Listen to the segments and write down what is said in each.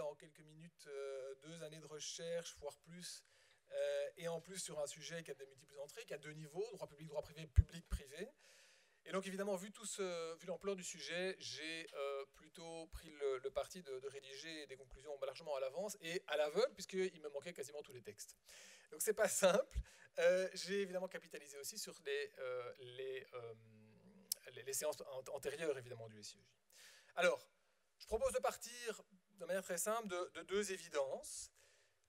en quelques minutes 2 années de recherche, voire plus, et en plus sur un sujet qui a des multiples entrées, qui a 2 niveaux, droit public, droit privé, public-privé. Et donc évidemment, vu l'ampleur du sujet, j'ai plutôt pris le parti de rédiger des conclusions largement à l'avance et à l'aveugle, puisqu'il me manquait quasiment tous les textes. Donc c'est pas simple. J'ai évidemment capitalisé aussi sur les séances antérieures, évidemment, du SIEJ. Alors, je propose de partir de manière très simple de 2 évidences.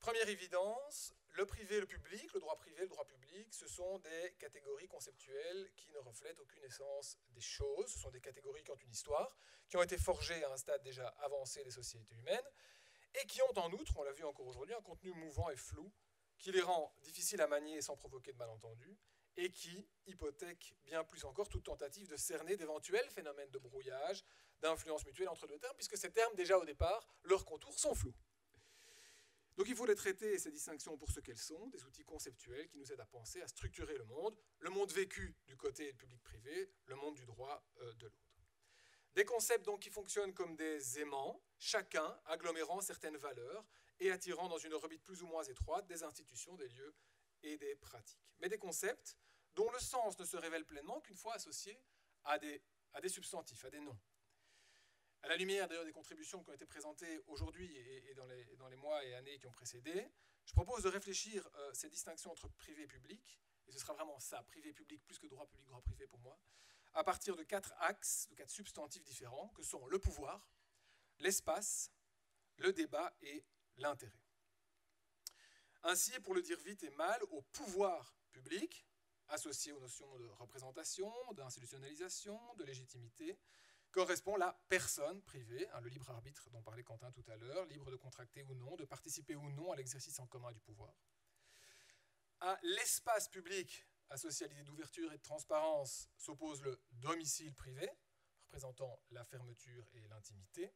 Première évidence, le privé, le public, le droit privé, le droit public, ce sont des catégories conceptuelles qui ne reflètent aucune essence des choses. Ce sont des catégories qui ont une histoire, qui ont été forgées à un stade déjà avancé des sociétés humaines, et qui ont en outre, on l'a vu encore aujourd'hui, un contenu mouvant et flou, qui les rend difficiles à manier sans provoquer de malentendus, et qui hypothèque bien plus encore toute tentative de cerner d'éventuels phénomènes de brouillage, d'influence mutuelle entre 2 termes, puisque ces termes, déjà au départ, leurs contours sont flous. Donc il faut les traiter, ces distinctions, pour ce qu'elles sont, des outils conceptuels qui nous aident à penser, à structurer le monde vécu du côté public-privé, le monde du droit de l'autre. Des concepts donc qui fonctionnent comme des aimants, chacun agglomérant certaines valeurs et attirant dans une orbite plus ou moins étroite des institutions, des lieux et des pratiques. Mais des concepts dont le sens ne se révèle pleinement qu'une fois associés à des substantifs, à des noms. À la lumière d'ailleurs des contributions qui ont été présentées aujourd'hui et dans les mois et années qui ont précédé, je propose de réfléchir ces distinctions entre privé et public, et ce sera vraiment ça, privé et public plus que droit public, droit privé pour moi, à partir de 4 axes, de 4 substantifs différents, que sont le pouvoir, l'espace, le débat et l'intérêt. Ainsi, pour le dire vite et mal, au pouvoir public, associé aux notions de représentation, d'institutionnalisation, de légitimité, correspond la personne privée, le libre arbitre dont parlait Quentin tout à l'heure, libre de contracter ou non, de participer ou non à l'exercice en commun du pouvoir. À l'espace public, associé à l'idée d'ouverture et de transparence, s'oppose le domicile privé, représentant la fermeture et l'intimité.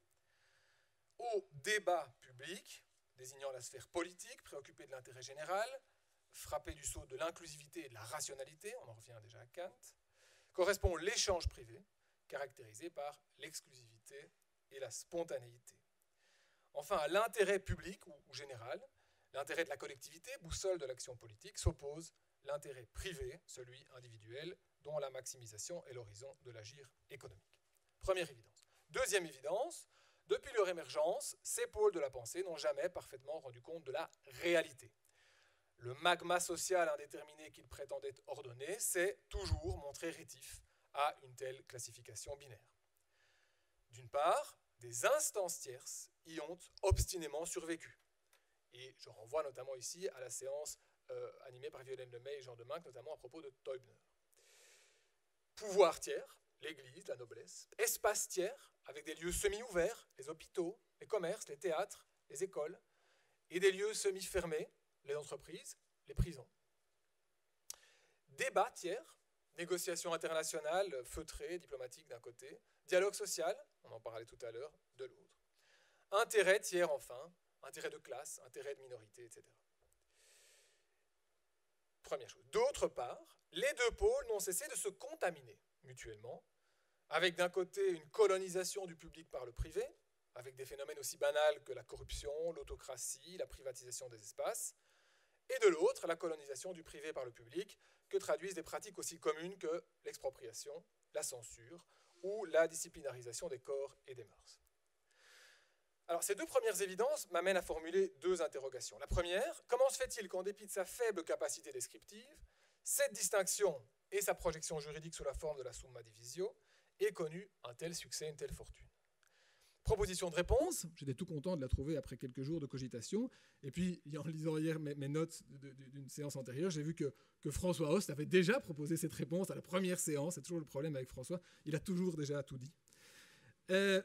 Au débat public, désignant la sphère politique, préoccupée de l'intérêt général, frappée du sceau de l'inclusivité et de la rationalité, on en revient déjà à Kant, correspond l'échange privé, caractérisé par l'exclusivité et la spontanéité. Enfin, à l'intérêt public ou général, l'intérêt de la collectivité, boussole de l'action politique, s'oppose l'intérêt privé, celui individuel, dont la maximisation est l'horizon de l'agir économique. Première évidence. Deuxième évidence, depuis leur émergence, ces pôles de la pensée n'ont jamais parfaitement rendu compte de la réalité. Le magma social indéterminé qu'ils prétendaient ordonner s'est toujours montré rétif à une telle classification binaire. D'une part, des instances tierces y ont obstinément survécu. Et je renvoie notamment ici à la séance animée par Violaine Lemay et Jean Deminck, notamment à propos de Teubner. Pouvoir tiers, l'Église, la noblesse. Espace tiers, avec des lieux semi-ouverts, les hôpitaux, les commerces, les théâtres, les écoles, et des lieux semi-fermés, les entreprises, les prisons. Débat tiers, négociations internationales feutrées, diplomatiques d'un côté, dialogue social, on en parlait tout à l'heure, de l'autre. Intérêt tiers enfin, intérêt de classe, intérêt de minorité, etc. Première chose. D'autre part, les 2 pôles n'ont cessé de se contaminer mutuellement, avec d'un côté une colonisation du public par le privé, avec des phénomènes aussi banals que la corruption, l'autocratie, la privatisation des espaces, et de l'autre, la colonisation du privé par le public, que traduisent des pratiques aussi communes que l'expropriation, la censure ou la disciplinarisation des corps et des mœurs. Alors, ces 2 premières évidences m'amènent à formuler 2 interrogations. La première, comment se fait-il qu'en dépit de sa faible capacité descriptive, cette distinction et sa projection juridique sous la forme de la summa divisio aient connu un tel succès, une telle fortune? Proposition de réponse, j'étais tout content de la trouver après quelques jours de cogitation, et puis en lisant hier mes notes d'une séance antérieure, j'ai vu que François Host avait déjà proposé cette réponse à la première séance. C'est toujours le problème avec François, il a toujours déjà tout dit.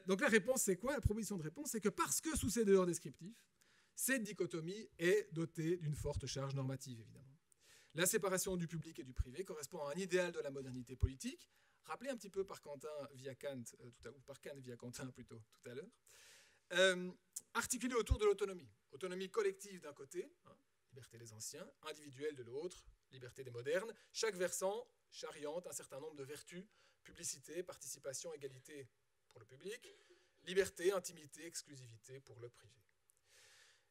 Donc la réponse c'est quoi? La proposition de réponse c'est que parce que sous ces dehors descriptifs, cette dichotomie est dotée d'une forte charge normative évidemment. La séparation du public et du privé correspond à un idéal de la modernité politique, rappelé un petit peu par Quentin via Kant, ou par Kant via Quentin plutôt tout à l'heure, articulé autour de l'autonomie. Autonomie collective d'un côté, liberté des anciens, individuelle de l'autre, liberté des modernes, chaque versant charriante un certain nombre de vertus, publicité, participation, égalité pour le public, liberté, intimité, exclusivité pour le privé.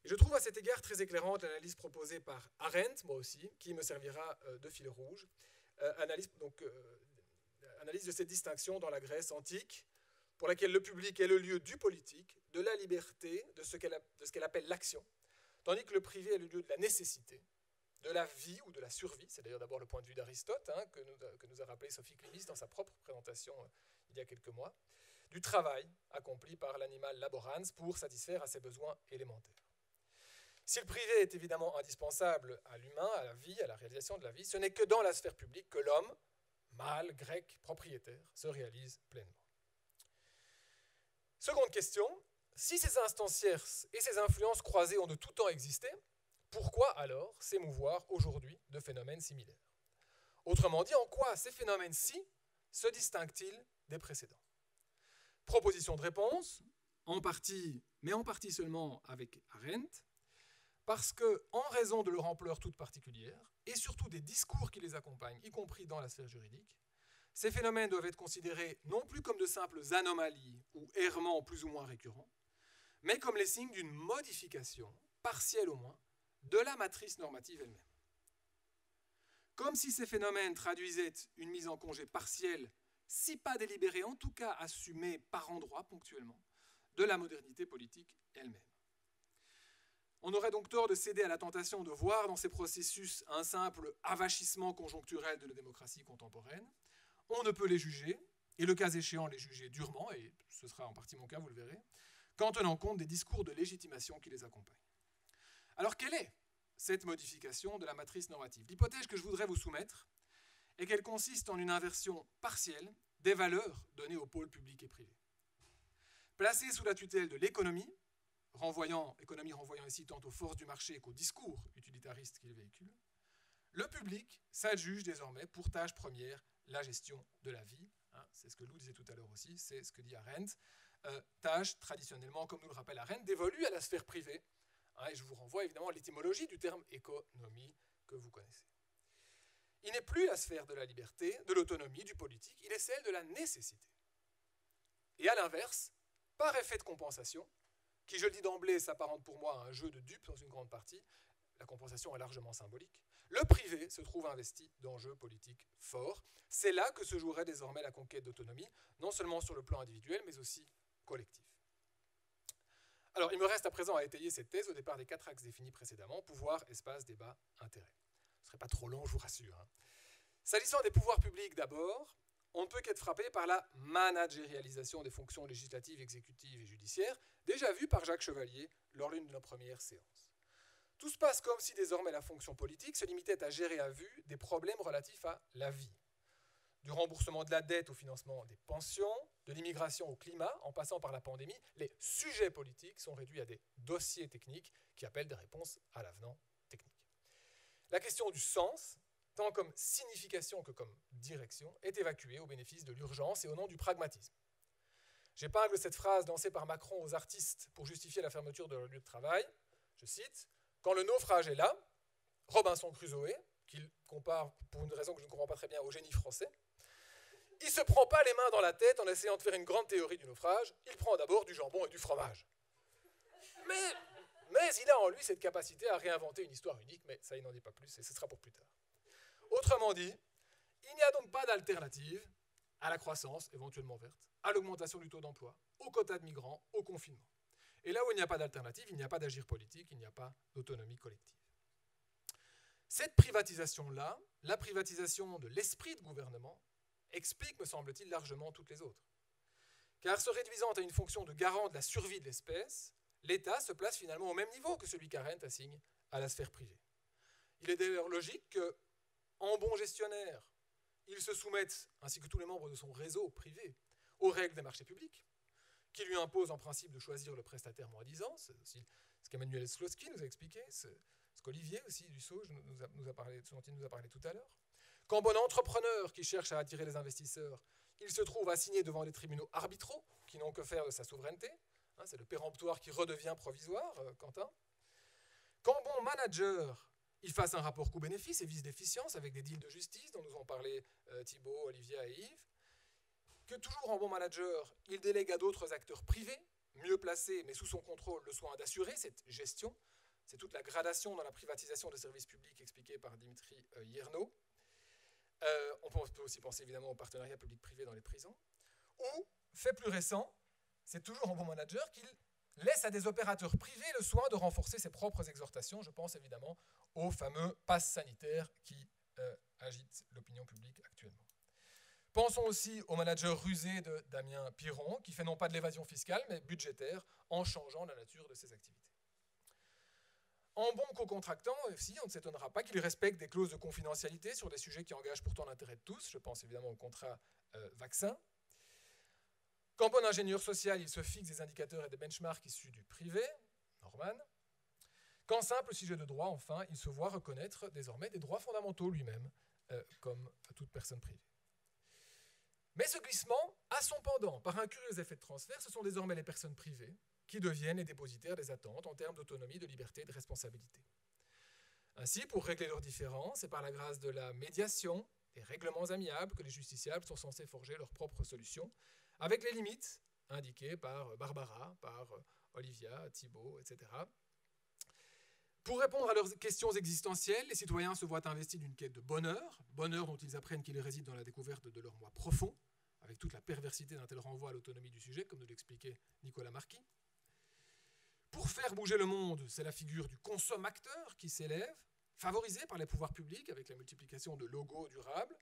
Et je trouve à cet égard très éclairante l'analyse proposée par Arendt, moi aussi, qui me servira de fil rouge. Analyse de cette distinction dans la Grèce antique, pour laquelle le public est le lieu du politique, de la liberté, de ce qu'elle appelle l'action, tandis que le privé est le lieu de la nécessité, de la vie ou de la survie. C'est d'ailleurs d'abord le point de vue d'Aristote, que nous a rappelé Sophie Clivis dans sa propre présentation il y a quelques mois, du travail accompli par l'animal laborans pour satisfaire à ses besoins élémentaires. Si le privé est évidemment indispensable à l'humain, à la vie, à la réalisation de la vie, ce n'est que dans la sphère publique que l'homme, mâle, grec, propriétaire, se réalise pleinement. Seconde question, si ces instancières et ces influences croisées ont de tout temps existé, pourquoi alors s'émouvoir aujourd'hui de phénomènes similaires? Autrement dit, en quoi ces phénomènes-ci se distinguent-ils des précédents? Proposition de réponse, en partie, mais en partie seulement avec Arendt, parce que, en raison de leur ampleur toute particulière, et surtout des discours qui les accompagnent, y compris dans la sphère juridique, ces phénomènes doivent être considérés non plus comme de simples anomalies ou errements plus ou moins récurrents, mais comme les signes d'une modification, partielle au moins, de la matrice normative elle-même. Comme si ces phénomènes traduisaient une mise en congé partielle, si pas délibérée, en tout cas assumée par endroits ponctuellement, de la modernité politique elle-même. On aurait donc tort de céder à la tentation de voir dans ces processus un simple avachissement conjoncturel de la démocratie contemporaine. On ne peut les juger, et le cas échéant les juger durement, et ce sera en partie mon cas, vous le verrez, qu'en tenant compte des discours de légitimation qui les accompagnent. Alors quelle est cette modification de la matrice normative? L'hypothèse que je voudrais vous soumettre est qu'elle consiste en une inversion partielle des valeurs données aux pôles publics et privés. Placées sous la tutelle de l'économie, renvoyant ici tant aux forces du marché qu'aux discours utilitaristes qu'il véhicule, le public s'adjuge désormais pour tâche première la gestion de la vie. C'est ce que Lou disait tout à l'heure aussi, c'est ce que dit Arendt. Tâche traditionnellement, comme nous le rappelle Arendt, dévolue à la sphère privée. Et je vous renvoie évidemment à l'étymologie du terme économie que vous connaissez. Il n'est plus la sphère de la liberté, de l'autonomie, du politique, il est celle de la nécessité. Et à l'inverse, par effet de compensation, qui, je le dis d'emblée, s'apparente pour moi à un jeu de dupes dans une grande partie, la compensation est largement symbolique, le privé se trouve investi d'enjeux politiques forts. C'est là que se jouerait désormais la conquête d'autonomie, non seulement sur le plan individuel, mais aussi collectif. Alors, il me reste à présent à étayer cette thèse au départ des 4 axes définis précédemment, pouvoir, espace, débat, intérêt. Ce ne serait pas trop long, je vous rassure. S'agissant des pouvoirs publics d'abord, on ne peut qu'être frappé par la managérialisation des fonctions législatives, exécutives et judiciaires, déjà vue par Jacques Chevalier lors d'une de nos premières séances. Tout se passe comme si désormais la fonction politique se limitait à gérer à vue des problèmes relatifs à la vie. Du remboursement de la dette au financement des pensions, de l'immigration au climat, en passant par la pandémie, les sujets politiques sont réduits à des dossiers techniques qui appellent des réponses à l'avenant technique. La question du sens, tant comme signification que comme direction, est évacuée au bénéfice de l'urgence et au nom du pragmatisme. J'épingle cette phrase lancée par Macron aux artistes pour justifier la fermeture de leur lieu de travail. Je cite, « Quand le naufrage est là, Robinson Crusoe, qu'il compare pour une raison que je ne comprends pas très bien au génie français, il ne se prend pas les mains dans la tête en essayant de faire une grande théorie du naufrage, il prend d'abord du jambon et du fromage. » Mais il a en lui cette capacité à réinventer une histoire unique, mais ça, il n'en dit pas plus, et ce sera pour plus tard. Autrement dit, il n'y a donc pas d'alternative à la croissance, éventuellement verte, à l'augmentation du taux d'emploi, aux quotas de migrants, au confinement. Et là où il n'y a pas d'alternative, il n'y a pas d'agir politique, il n'y a pas d'autonomie collective. Cette privatisation-là, la privatisation de l'esprit de gouvernement, explique, me semble-t-il, largement toutes les autres. Car se réduisant à une fonction de garant de la survie de l'espèce, l'État se place finalement au même niveau que celui qu'Arendt assigne à la sphère privée. Il est d'ailleurs logique que, en bon gestionnaire, il se soumette, ainsi que tous les membres de son réseau privé, aux règles des marchés publics, qui lui imposent en principe de choisir le prestataire moins disant. C'est aussi ce qu'Emmanuel Slotski nous a expliqué, ce qu'Olivier aussi Dussault dont il nous a parlé tout à l'heure. Qu'en bon entrepreneur qui cherche à attirer les investisseurs, il se trouve assigné devant les tribunaux arbitraux qui n'ont que faire de sa souveraineté. C'est le péremptoire qui redevient provisoire, Quentin. Qu'en bon manager, il fasse un rapport coût-bénéfice et vise l'efficience avec des deals de justice dont nous ont parlé Thibault, Olivia et Yves. Que toujours en bon manager, il délègue à d'autres acteurs privés, mieux placé, mais sous son contrôle, le soin d'assurer cette gestion. C'est toute la gradation dans la privatisation des services publics expliquée par Dimitri Yernot. On peut aussi penser évidemment au partenariat public-privé dans les prisons. Ou, fait plus récent, c'est toujours un bon manager qu'il laisse à des opérateurs privés le soin de renforcer ses propres exhortations. Je pense évidemment au fameux pass sanitaire qui agite l'opinion publique actuellement. Pensons aussi au manager rusé de Damien Piron, qui fait non pas de l'évasion fiscale, mais budgétaire, en changeant la nature de ses activités. En bon co-contractant aussi, on ne s'étonnera pas qu'il respecte des clauses de confidentialité sur des sujets qui engagent pourtant l'intérêt de tous. Je pense évidemment au contrat vaccin. Qu'en bon ingénieur social, il se fixe des indicateurs et des benchmarks issus du privé, Norman. Qu'en simple sujet de droit, enfin, il se voit reconnaître désormais des droits fondamentaux lui-même, comme toute personne privée. Mais ce glissement a son pendant. Par un curieux effet de transfert, ce sont désormais les personnes privées qui deviennent les dépositaires des attentes en termes d'autonomie, de liberté et de responsabilité. Ainsi, pour régler leurs différends, c'est par la grâce de la médiation, des règlements amiables, que les justiciables sont censés forger leurs propres solutions, avec les limites indiquées par Barbara, par Olivia, Thibault, etc. Pour répondre à leurs questions existentielles, les citoyens se voient investis d'une quête de bonheur, bonheur dont ils apprennent qu'il réside dans la découverte de leur moi profond, avec toute la perversité d'un tel renvoi à l'autonomie du sujet, comme nous l'expliquait Nicolas Marquis. Pour faire bouger le monde, c'est la figure du consommateur qui s'élève, favorisée par les pouvoirs publics avec la multiplication de logos durables,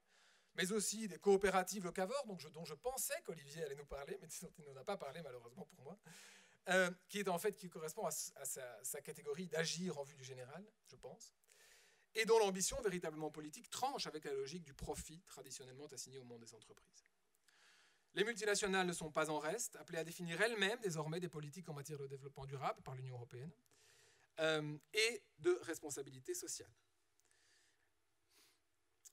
mais aussi des coopératives locavores, dont je pensais qu'Olivier allait nous parler, mais dont il n'en a pas parlé malheureusement pour moi, qui correspond à sa catégorie d'agir en vue du général, je pense, et dont l'ambition véritablement politique tranche avec la logique du profit traditionnellement assigné au monde des entreprises. Les multinationales ne sont pas en reste, appelées à définir elles-mêmes désormais des politiques en matière de développement durable par l'Union européenne et de responsabilité sociale.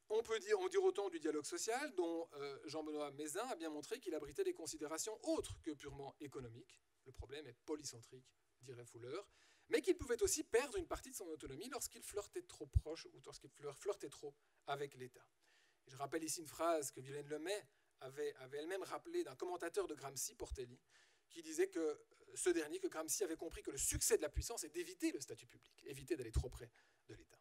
On peut dire autant du dialogue social dont Jean-Benoît Mézin a bien montré qu'il abritait des considérations autres que purement économiques. Le problème est polycentrique, dirait Fuller, mais qu'il pouvait aussi perdre une partie de son autonomie lorsqu'il flirtait trop proche ou lorsqu'il flirtait trop avec l'État. Et je rappelle ici une phrase que Violaine Lemay avait elle-même rappelée d'un commentateur de Gramsci, Portelli, qui disait que ce dernier, que Gramsci avait compris que le succès de la puissance est d'éviter le statut public, éviter d'aller trop près de l'État.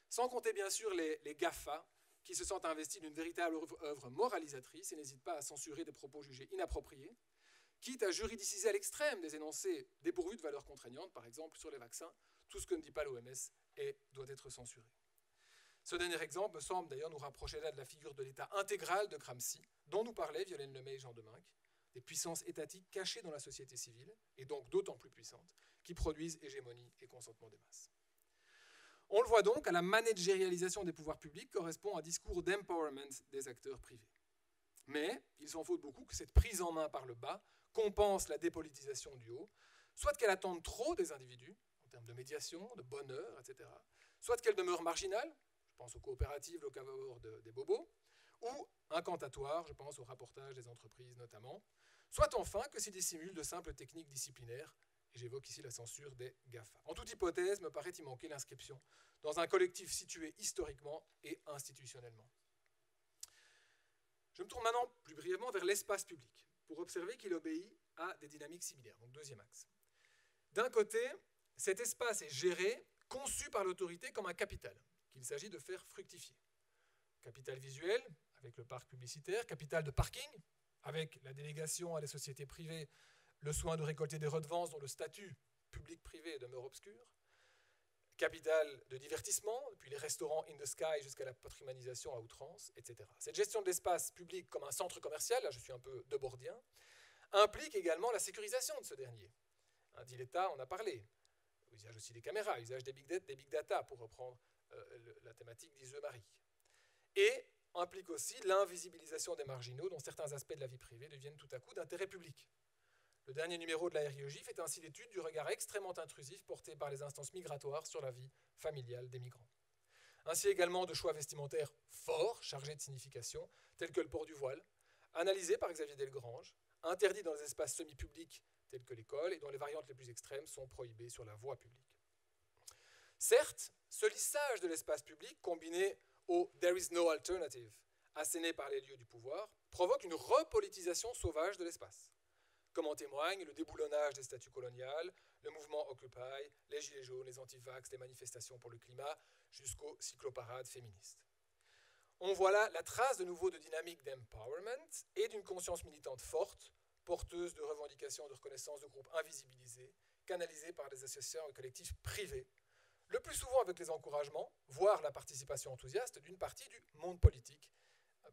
Sans compter bien sûr les GAFA, qui se sentent investis d'une véritable œuvre moralisatrice et n'hésitent pas à censurer des propos jugés inappropriés, quitte à juridiciser à l'extrême des énoncés dépourvus de valeur contraignante, par exemple sur les vaccins, tout ce que ne dit pas l'OMS doit être censuré. Ce dernier exemple me semble d'ailleurs nous rapprocher là de la figure de l'État intégral de Gramsci, dont nous parlaient Violaine Lemay et Jean Deminck, des puissances étatiques cachées dans la société civile, et donc d'autant plus puissantes, qui produisent hégémonie et consentement des masses. On le voit donc, à la managérialisation des pouvoirs publics correspond un discours d'empowerment des acteurs privés. Mais il s'en faut beaucoup que cette prise en main par le bas compense la dépolitisation du haut, soit qu'elle attende trop des individus, en termes de médiation, de bonheur, etc., soit qu'elle demeure marginale, je pense aux coopératives locavores des bobos, ou incantatoire, je pense au rapportage des entreprises notamment, soit enfin que s'y dissimulent de simples techniques disciplinaires, et j'évoque ici la censure des GAFA. En toute hypothèse, me paraît y manquer l'inscription dans un collectif situé historiquement et institutionnellement. Je me tourne maintenant plus brièvement vers l'espace public, pour observer qu'il obéit à des dynamiques similaires. Donc deuxième axe. D'un côté, cet espace est géré, conçu par l'autorité comme un capital, qu'il s'agit de faire fructifier. Capital visuel, avec le parc publicitaire, capital de parking, avec la délégation à des sociétés privées, le soin de récolter des redevances dont le statut public-privé demeure obscur, capital de divertissement, depuis les restaurants in the sky jusqu'à la patrimonialisation à outrance, etc. Cette gestion de l'espace public comme un centre commercial, là je suis un peu debordien, implique également la sécurisation de ce dernier. Dit l'État, on a parlé. Usage aussi des caméras, usage des big data, pour reprendre la thématique d'Iseux-Marie. Et implique aussi l'invisibilisation des marginaux dont certains aspects de la vie privée deviennent tout à coup d'intérêt public. Le dernier numéro de la RIEJ fait ainsi l'étude du regard extrêmement intrusif porté par les instances migratoires sur la vie familiale des migrants. Ainsi également de choix vestimentaires forts, chargés de signification, tels que le port du voile, analysé par Xavier Delgrange, interdit dans les espaces semi-publics tels que l'école et dont les variantes les plus extrêmes sont prohibées sur la voie publique. Certes, ce lissage de l'espace public, combiné au « there is no alternative » asséné par les lieux du pouvoir, provoque une repolitisation sauvage de l'espace. comme en témoigne le déboulonnage des statuts coloniales, le mouvement Occupy, les gilets jaunes, les anti-vax, les manifestations pour le climat, jusqu'aux cycloparades féministes. On voit là la trace de nouveau de dynamique d'empowerment et d'une conscience militante forte, porteuse de revendications de reconnaissance de groupes invisibilisés, canalisés par des associations et collectifs privés, le plus souvent avec les encouragements, voire la participation enthousiaste d'une partie du monde politique,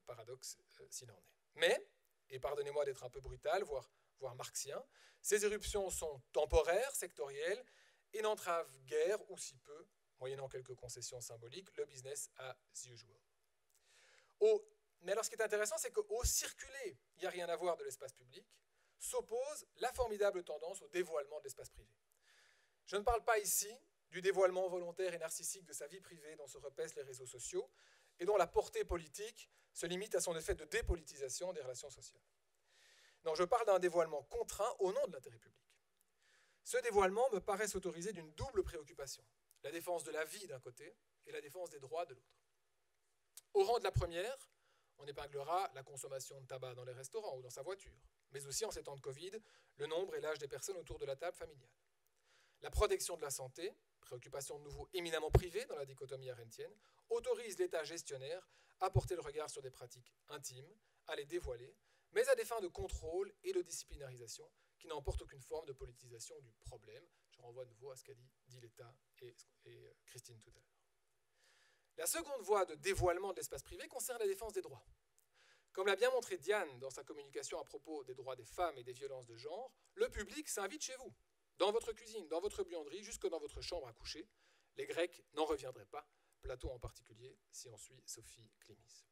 paradoxe s'il en est. Mais, et pardonnez-moi d'être un peu brutal, voire marxien, ces éruptions sont temporaires, sectorielles, et n'entravent guère, ou si peu, moyennant quelques concessions symboliques, le business as usual. Mais alors ce qui est intéressant, c'est qu'au circulé, il n'y a rien à voir de l'espace public, s'oppose la formidable tendance au dévoilement de l'espace privé. Je ne parle pas ici du dévoilement volontaire et narcissique de sa vie privée dont se repaissent les réseaux sociaux et dont la portée politique se limite à son effet de dépolitisation des relations sociales. Non, je parle d'un dévoilement contraint au nom de l'intérêt public. Ce dévoilement me paraît s'autoriser d'une double préoccupation, la défense de la vie d'un côté et la défense des droits de l'autre. Au rang de la première, on épinglera la consommation de tabac dans les restaurants ou dans sa voiture, mais aussi en ces temps de Covid, le nombre et l'âge des personnes autour de la table familiale. La protection de la santé, préoccupation de nouveau éminemment privée dans la dichotomie arendtienne, autorise l'État gestionnaire à porter le regard sur des pratiques intimes, à les dévoiler, mais à des fins de contrôle et de disciplinarisation qui n'emportent aucune forme de politisation du problème. Je renvoie de nouveau à ce qu'a dit l'État et Christine tout à l'heure. La seconde voie de dévoilement de l'espace privé concerne la défense des droits. Comme l'a bien montré Diane dans sa communication à propos des droits des femmes et des violences de genre, le public s'invite chez vous, dans votre cuisine, dans votre buanderie, jusque dans votre chambre à coucher. Les Grecs n'en reviendraient pas, Platon en particulier, si on suit Sophie Climis.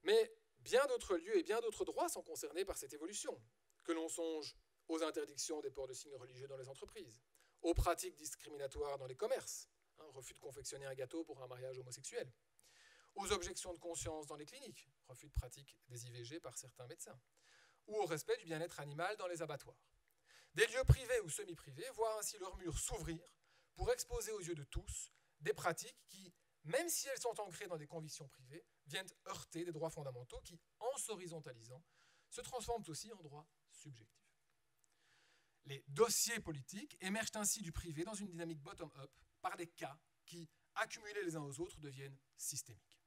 Mais bien d'autres lieux et bien d'autres droits sont concernés par cette évolution, que l'on songe aux interdictions des ports de signes religieux dans les entreprises, aux pratiques discriminatoires dans les commerces, refus de confectionner un gâteau pour un mariage homosexuel, aux objections de conscience dans les cliniques, refus de pratique des IVG par certains médecins, ou au respect du bien-être animal dans les abattoirs. Des lieux privés ou semi-privés voient ainsi leurs murs s'ouvrir pour exposer aux yeux de tous des pratiques qui, même si elles sont ancrées dans des convictions privées, viennent heurter des droits fondamentaux qui, en s'horizontalisant, se transforment aussi en droits subjectifs. Les dossiers politiques émergent ainsi du privé dans une dynamique bottom-up par des cas qui, accumulés les uns aux autres, deviennent systémiques.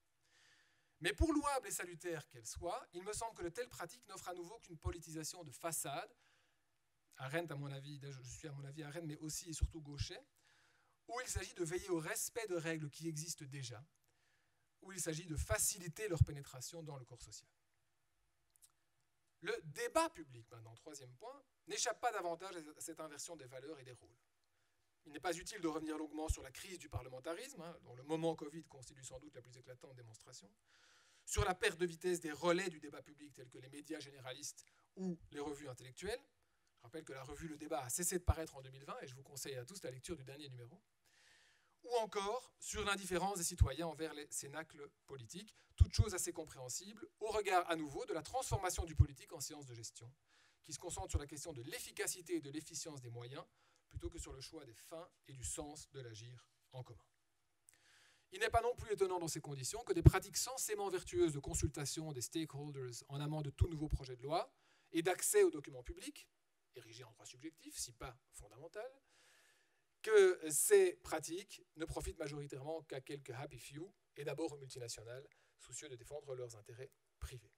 Mais pour louable et salutaire qu'elle soit, il me semble que de telles pratiques n'offrent à nouveau qu'une politisation de façade. Arendt, à mon avis, je suis à mon avis Arendt, mais aussi et surtout Gauchet, où il s'agit de veiller au respect de règles qui existent déjà, où il s'agit de faciliter leur pénétration dans le corps social. Le débat public, maintenant, troisième point, n'échappe pas davantage à cette inversion des valeurs et des rôles. Il n'est pas utile de revenir longuement sur la crise du parlementarisme, dont le moment Covid constitue sans doute la plus éclatante démonstration, sur la perte de vitesse des relais du débat public tels que les médias généralistes ou les revues intellectuelles. Je rappelle que la revue Le Débat a cessé de paraître en 2020 et je vous conseille à tous la lecture du dernier numéro. Ou encore sur l'indifférence des citoyens envers les cénacles politiques, toute chose assez compréhensible au regard à nouveau de la transformation du politique en science de gestion, qui se concentre sur la question de l'efficacité et de l'efficience des moyens, plutôt que sur le choix des fins et du sens de l'agir en commun. Il n'est pas non plus étonnant dans ces conditions que des pratiques censément vertueuses de consultation des stakeholders en amont de tout nouveau projet de loi et d'accès aux documents publics, érigés en droit subjectif, si pas fondamental, que ces pratiques ne profitent majoritairement qu'à quelques happy few et d'abord aux multinationales, soucieux de défendre leurs intérêts privés.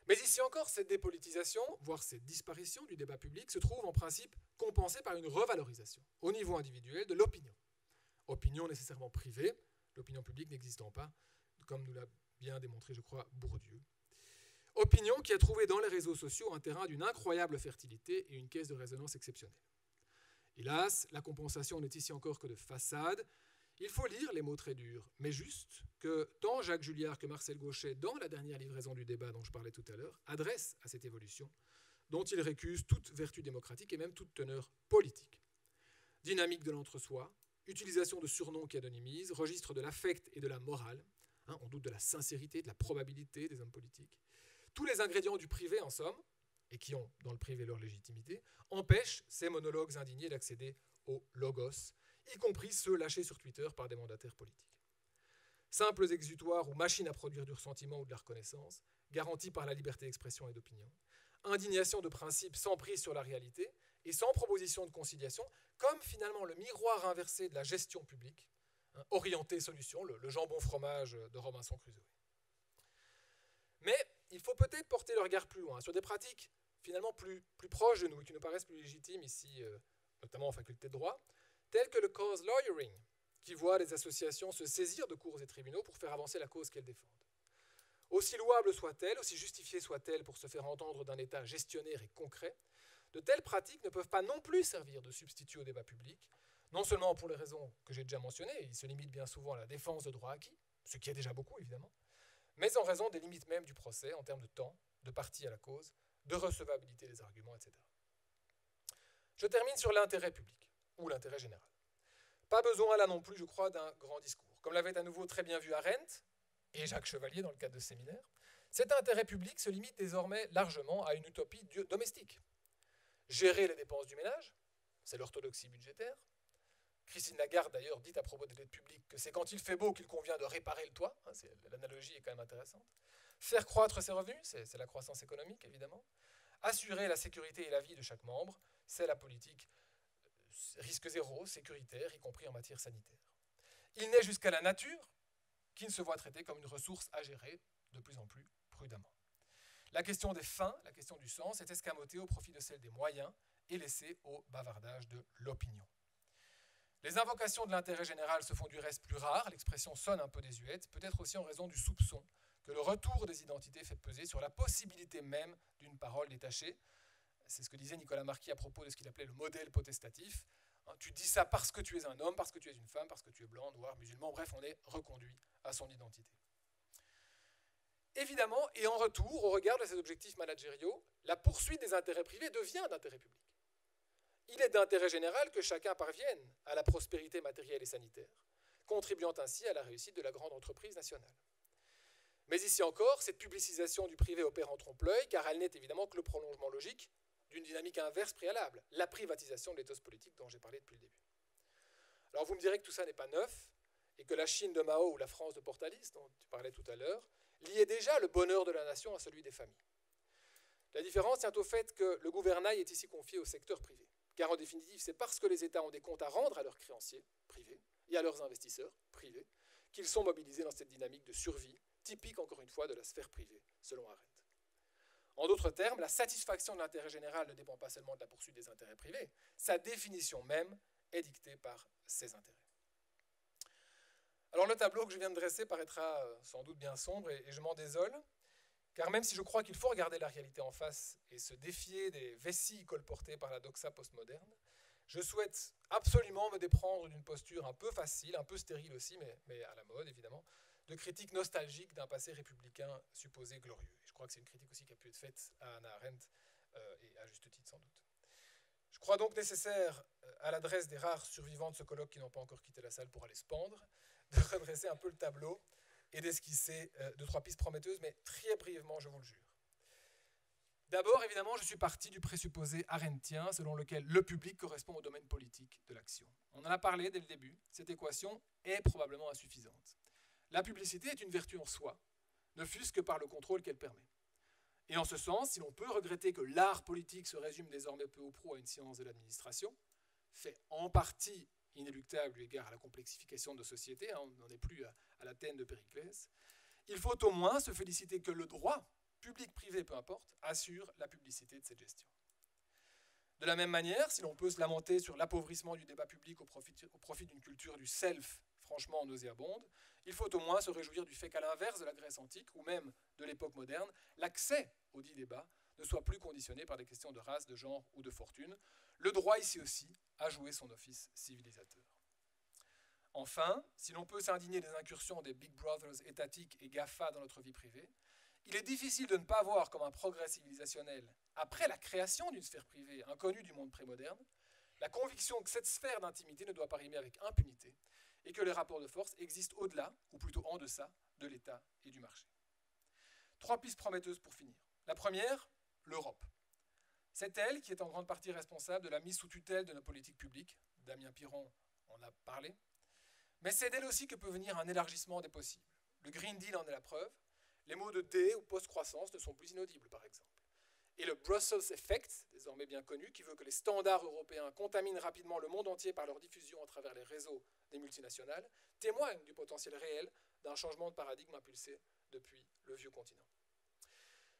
Mais ici encore, cette dépolitisation, voire cette disparition du débat public, se trouve en principe compensée par une revalorisation, au niveau individuel, de l'opinion. Opinion nécessairement privée, l'opinion publique n'existant pas, comme nous l'a bien démontré, je crois, Bourdieu. Opinion qui a trouvé dans les réseaux sociaux un terrain d'une incroyable fertilité et une caisse de résonance exceptionnelle. Hélas, la compensation n'est ici encore que de façade. Il faut lire les mots très durs, mais juste, que tant Jacques Julliard que Marcel Gauchet, dans la dernière livraison du débat dont je parlais tout à l'heure, adressent à cette évolution, dont ils récusent toute vertu démocratique et même toute teneur politique. Dynamique de l'entre-soi, utilisation de surnoms qui anonymisent, registre de l'affect et de la morale, on doute de la sincérité, de la probabilité des hommes politiques. Tous les ingrédients du privé, en somme, et qui ont dans le privé leur légitimité, empêchent ces monologues indignés d'accéder au logos, y compris ceux lâchés sur Twitter par des mandataires politiques. Simples exutoires ou machines à produire du ressentiment ou de la reconnaissance, garantis par la liberté d'expression et d'opinion, indignation de principe sans prise sur la réalité et sans proposition de conciliation, comme finalement le miroir inversé de la gestion publique, orienté solution, le jambon fromage de Robinson Crusoe. Mais il faut peut-être porter le regard plus loin, sur des pratiques finalement plus proches de nous, et qui nous paraissent plus légitimes ici, notamment en faculté de droit, telles que le cause lawyering, qui voit les associations se saisir de cours et tribunaux pour faire avancer la cause qu'elles défendent. Aussi louable soit-elle, aussi justifiée soit-elle pour se faire entendre d'un État gestionnaire et concret, de telles pratiques ne peuvent pas non plus servir de substitut au débat public, non seulement pour les raisons que j'ai déjà mentionnées, ils se limitent bien souvent à la défense de droits acquis, ce qui est déjà beaucoup évidemment, mais en raison des limites même du procès en termes de temps, de partie à la cause, de recevabilité des arguments, etc. Je termine sur l'intérêt public, ou l'intérêt général. Pas besoin là non plus, je crois, d'un grand discours. Comme l'avait à nouveau très bien vu Arendt, et Jacques Chevalier dans le cadre de ce séminaire, cet intérêt public se limite désormais largement à une utopie domestique. Gérer les dépenses du ménage, c'est l'orthodoxie budgétaire. Christine Lagarde, d'ailleurs, dit à propos des dettes publiques que c'est quand il fait beau qu'il convient de réparer le toit. L'analogie est quand même intéressante. Faire croître ses revenus, c'est la croissance économique, évidemment. Assurer la sécurité et la vie de chaque membre, c'est la politique risque zéro, sécuritaire, y compris en matière sanitaire. Il n'est jusqu'à la nature qui ne se voit traiter comme une ressource à gérer de plus en plus prudemment. La question des fins, la question du sens, est escamotée au profit de celle des moyens et laissée au bavardage de l'opinion. Les invocations de l'intérêt général se font du reste plus rares, l'expression sonne un peu désuète, peut-être aussi en raison du soupçon que le retour des identités fait peser sur la possibilité même d'une parole détachée. C'est ce que disait Nicolas Marquis à propos de ce qu'il appelait le modèle potestatif. Tu dis ça parce que tu es un homme, parce que tu es une femme, parce que tu es blanc, noir, musulman, bref, on est reconduit à son identité. Évidemment, et en retour, au regard de ces objectifs managériaux, la poursuite des intérêts privés devient d'intérêt public. Il est d'intérêt général que chacun parvienne à la prospérité matérielle et sanitaire, contribuant ainsi à la réussite de la grande entreprise nationale. Mais ici encore, cette publicisation du privé opère en trompe-l'œil, car elle n'est évidemment que le prolongement logique d'une dynamique inverse préalable, la privatisation de l'éthos politique dont j'ai parlé depuis le début. Alors vous me direz que tout ça n'est pas neuf, et que la Chine de Mao ou la France de Portalis, dont tu parlais tout à l'heure, liait déjà le bonheur de la nation à celui des familles. La différence tient au fait que le gouvernail est ici confié au secteur privé, car en définitive, c'est parce que les États ont des comptes à rendre à leurs créanciers privés et à leurs investisseurs privés qu'ils sont mobilisés dans cette dynamique de survie, typique encore une fois de la sphère privée, selon Arendt. En d'autres termes, la satisfaction de l'intérêt général ne dépend pas seulement de la poursuite des intérêts privés, sa définition même est dictée par ces intérêts. Alors le tableau que je viens de dresser paraîtra sans doute bien sombre et je m'en désole, car même si je crois qu'il faut regarder la réalité en face et se défier des vessies colportées par la doxa postmoderne, je souhaite absolument me déprendre d'une posture un peu facile, un peu stérile aussi, mais à la mode évidemment, de critique nostalgique d'un passé républicain supposé glorieux. Et je crois que c'est une critique aussi qui a pu être faite à Hannah Arendt, et à juste titre sans doute. Je crois donc nécessaire, à l'adresse des rares survivants de ce colloque qui n'ont pas encore quitté la salle pour aller se pendre, de redresser un peu le tableau et d'esquisser 2-3 pistes prometteuses, mais très brièvement, je vous le jure. D'abord, évidemment, je suis parti du présupposé arendtien selon lequel le public correspond au domaine politique de l'action. On en a parlé dès le début, cette équation est probablement insuffisante. La publicité est une vertu en soi, ne fût-ce que par le contrôle qu'elle permet. Et en ce sens, si l'on peut regretter que l'art politique se résume désormais peu ou prou à une science de l'administration, fait en partie inéluctable eu égard à la complexification de nos sociétés, on n'en est plus à l'Athènes de Périclès, il faut au moins se féliciter que le droit, public, privé, peu importe, assure la publicité de cette gestion. De la même manière, si l'on peut se lamenter sur l'appauvrissement du débat public au profit d'une culture du self franchement nauséabonde, il faut au moins se réjouir du fait qu'à l'inverse de la Grèce antique, ou même de l'époque moderne, l'accès au dit débat ne soit plus conditionné par des questions de race, de genre ou de fortune. Le droit ici aussi a joué son office civilisateur. Enfin, si l'on peut s'indigner des incursions des Big Brothers étatiques et GAFA dans notre vie privée, il est difficile de ne pas voir comme un progrès civilisationnel, après la création d'une sphère privée inconnue du monde prémoderne, la conviction que cette sphère d'intimité ne doit pas rimer avec impunité et que les rapports de force existent au-delà, ou plutôt en deçà, de l'État et du marché. 3 pistes prometteuses pour finir. La première, l'Europe. C'est elle qui est en grande partie responsable de la mise sous tutelle de nos politiques publiques. Damien Piron en a parlé. Mais c'est d'elle aussi que peut venir un élargissement des possibles. Le Green Deal en est la preuve. Les mots de dé ou post-croissance ne sont plus inaudibles, par exemple. et le Brussels Effect, désormais bien connu, qui veut que les standards européens contaminent rapidement le monde entier par leur diffusion à travers les réseaux des multinationales, témoignent du potentiel réel d'un changement de paradigme impulsé depuis le vieux continent.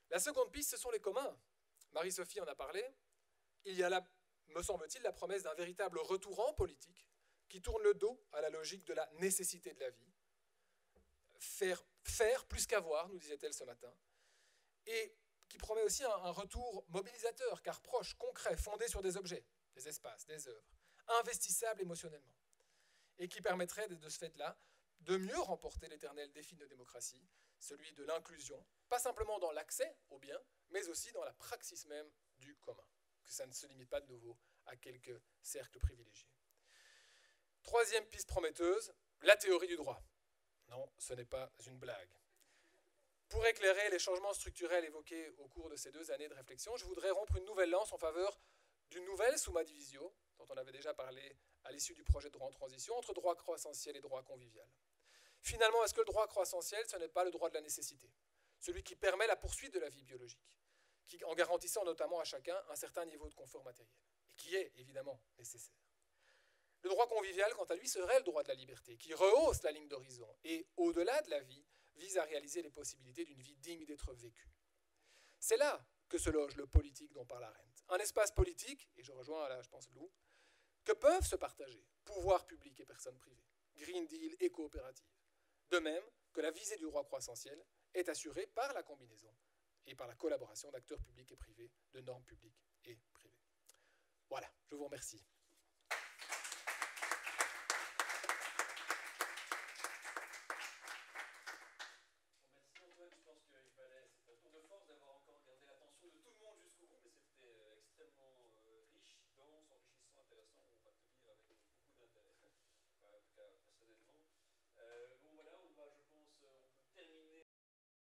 La seconde piste, ce sont les communs. Marie-Sophie en a parlé. Il y a là, me semble-t-il, la promesse d'un véritable retour en politique qui tourne le dos à la logique de la nécessité de la vie. Faire plus qu'avoir, nous disait-elle ce matin, et qui promet aussi un retour mobilisateur, car proche, concret, fondé sur des objets, des espaces, des œuvres, investissables émotionnellement, et qui permettrait de ce fait-là de mieux remporter l'éternel défi de nos démocraties, celui de l'inclusion, pas simplement dans l'accès aux biens, mais aussi dans la praxis même du commun, que ça ne se limite pas de nouveau à quelques cercles privilégiés. Troisième piste prometteuse, la théorie du droit. Non, ce n'est pas une blague. Pour éclairer les changements structurels évoqués au cours de ces 2 années de réflexion, je voudrais rompre une nouvelle lance en faveur d'une nouvelle summa divisio, dont on avait déjà parlé à l'issue du projet de droit en transition, entre droit croissentiel et droit convivial. Finalement, est-ce que le droit croissentiel, ce n'est pas le droit de la nécessité, celui qui permet la poursuite de la vie biologique, en garantissant notamment à chacun un certain niveau de confort matériel, et qui est évidemment nécessaire. Le droit convivial, quant à lui, serait le droit de la liberté, qui rehausse la ligne d'horizon et, au-delà de la vie, vise à réaliser les possibilités d'une vie digne d'être vécue. C'est là que se loge le politique dont parle Arendt. Un espace politique, et je rejoins là, je pense, Lou, que peuvent se partager pouvoir public et personnes privées, Green Deal et coopérative. De même que la visée du droit croissentiel est assurée par la combinaison et par la collaboration d'acteurs publics et privés, de normes publiques et privées. Voilà, je vous remercie.